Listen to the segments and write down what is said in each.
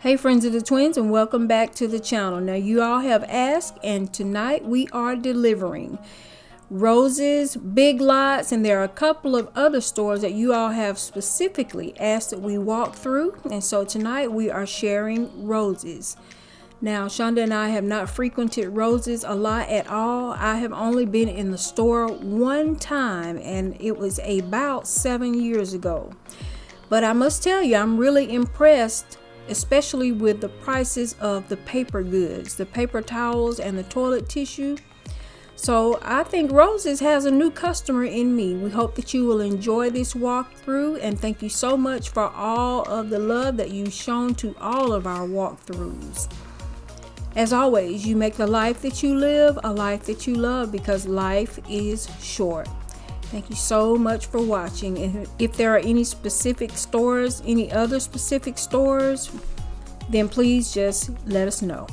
Hey friends of the twins, and welcome back to the channel. Now you all have asked, and tonight we are delivering Roses, Big Lots, and there are a couple of other stores that you all have specifically asked that we walk through. And so tonight we are sharing Roses. Now Shonda and I have not frequented Roses a lot at all. I have only been in the store one time, and it was about 7 years ago. But I must tell you, I'm really impressed, especially with the prices of the paper goods, the paper towels and the toilet tissue. So I think Roses has a new customer in me. We hope that you will enjoy this walkthrough, and thank you so much for all of the love that you've shown to all of our walkthroughs. As always, you make the life that you live a life that you love, because life is short. Thank you so much for watching. And if there are any specific stores, any other specific stores, then please just let us know.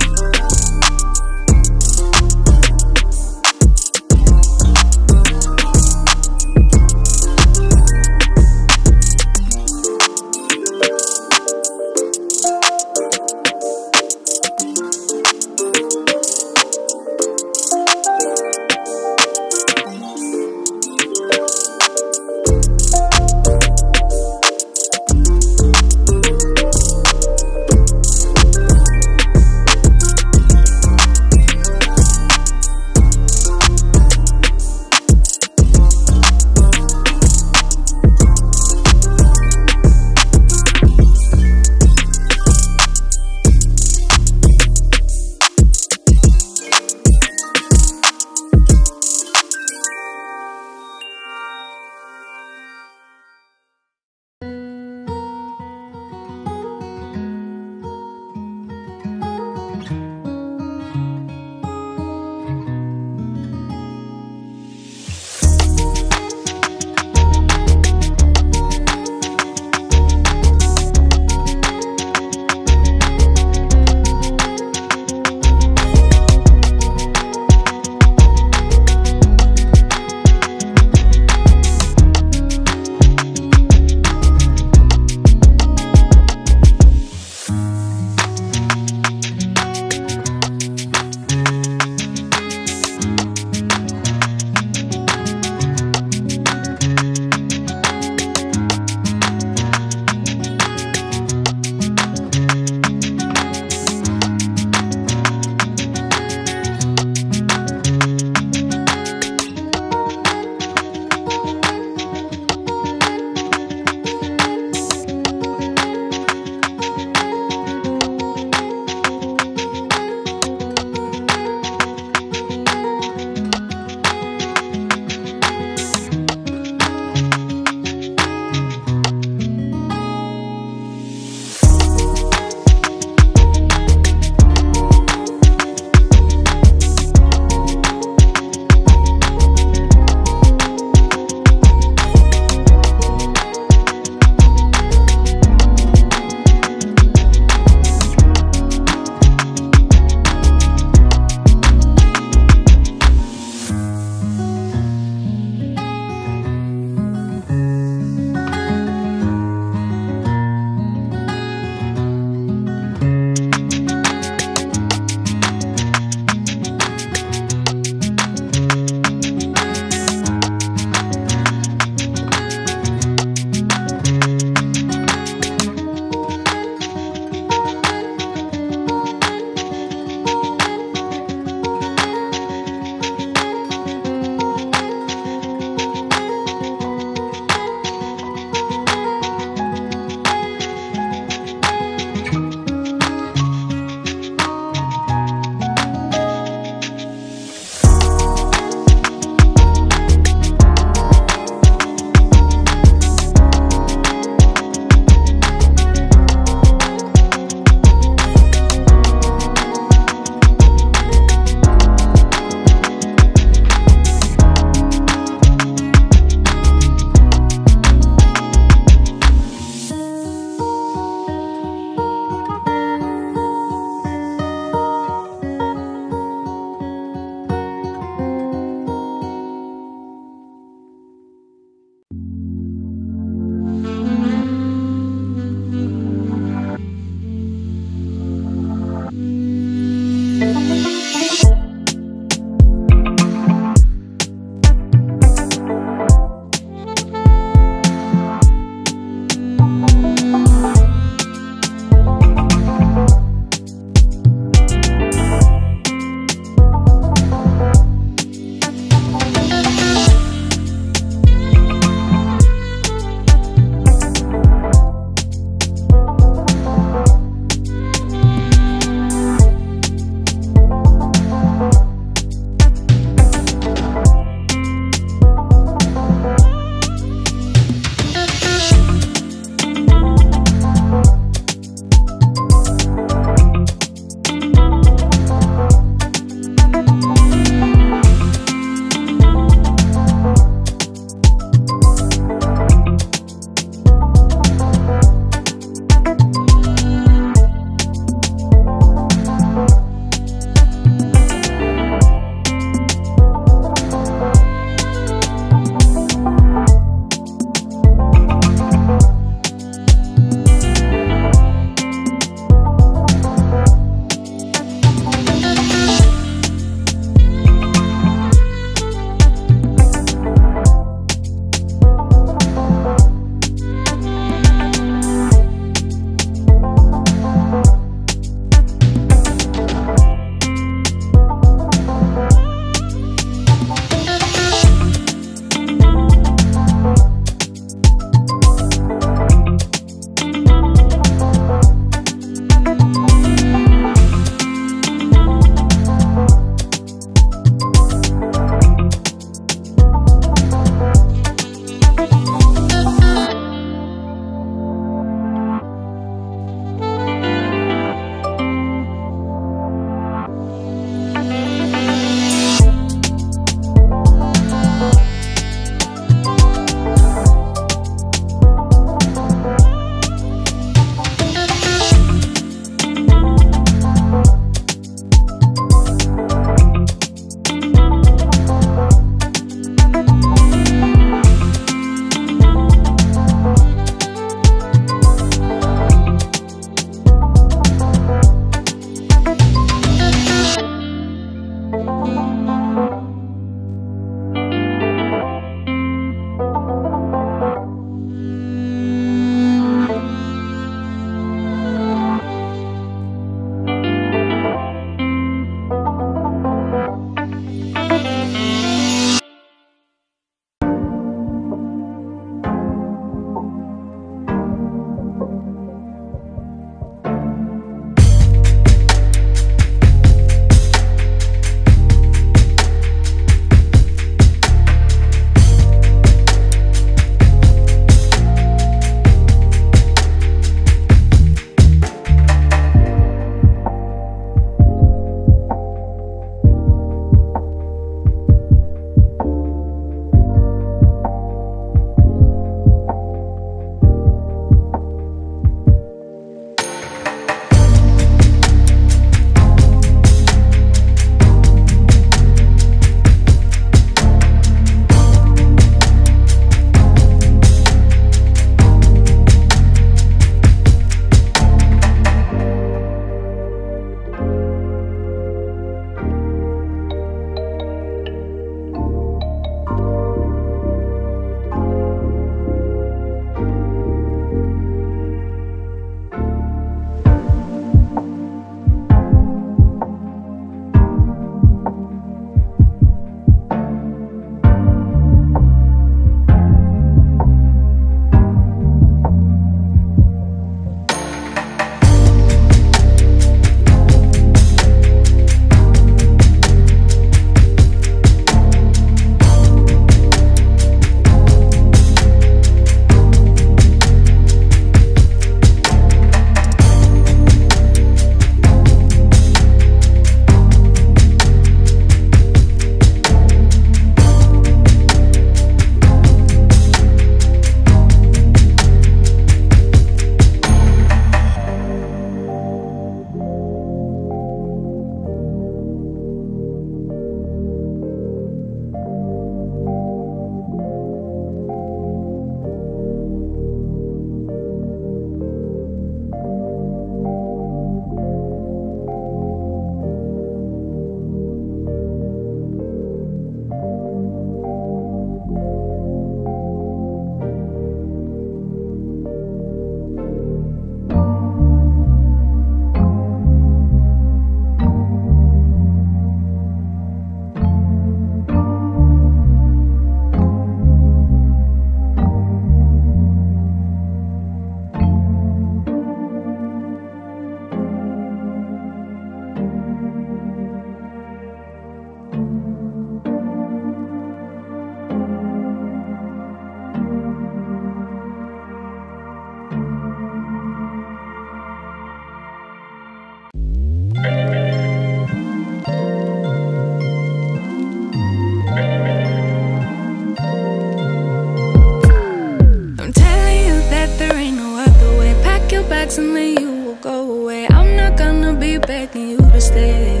to stay.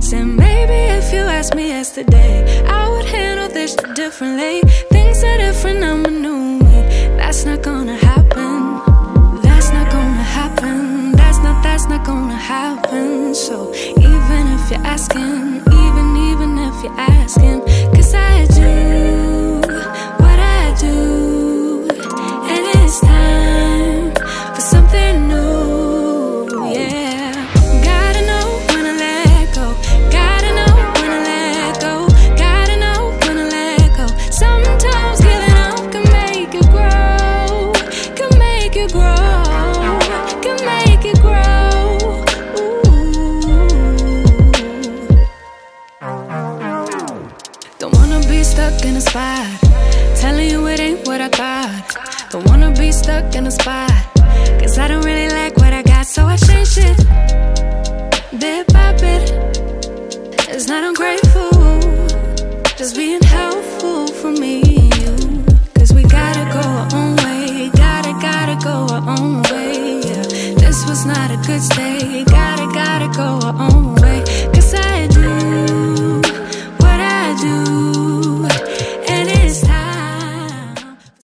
Said maybe if you asked me yesterday, I would handle this differently. Things are different, I'm a new me. That's not gonna happen. That's not gonna happen. That's not gonna happen. So even if you're asking, even if you're asking, 'cause I do what I do, and it's time for something new, yeah. Gotta know when to let go. Gotta know when to let go. Gotta know when to let go. Sometimes giving up can make you grow. Can make you grow. Can make you grow. Don't wanna be stuck in a spot, telling you it ain't what I thought. Don't wanna be stuck in a spot, 'cause I don't really like what I got, so I changed it bit by bit. It's not ungrateful, just being helpful for me and you. 'Cause we gotta go our own way, gotta go our own way, yeah. This was not a good stay, gotta go our own way.